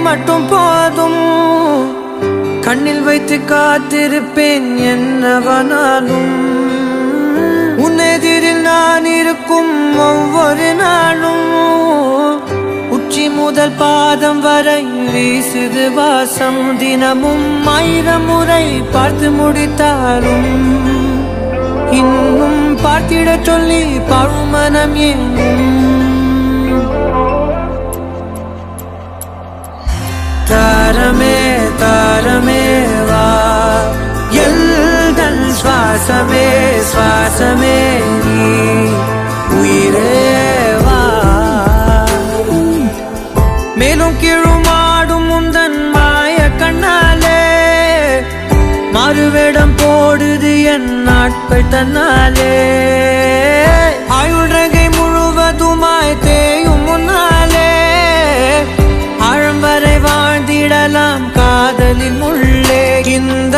மட்டும் போதும். கண்ணில் வைத்து காத்திருப்பேன் என்னவனாலும். உன்னெதிரில் நான் இருக்கும் ஒவ்வொரு நாளும். உச்சி முதல் பாதம் வரை வீசுது வாசம். தினமும் 1000 முறை பார்த்து முடித்தாலும் இன்னும் பார்த்திட சொல்லி பழுமனம் ஏனும். தாரமே தாரமே வா, எல்தன் சுவாசமே சுவாசமே நீ, உயிரே வா. மேலும் கீழுமாடும் முந்தன் மாய கண்ணாலே மாறுவேடம் போடுது என் நாட்கள் தன்னாலே. ஆயுள்ரகை முழுவதுமாய் தேயும் முன்னாலே ஆழம் வரை வாழ்ந்திடலாம் காதலின் உள்ளே. இந்த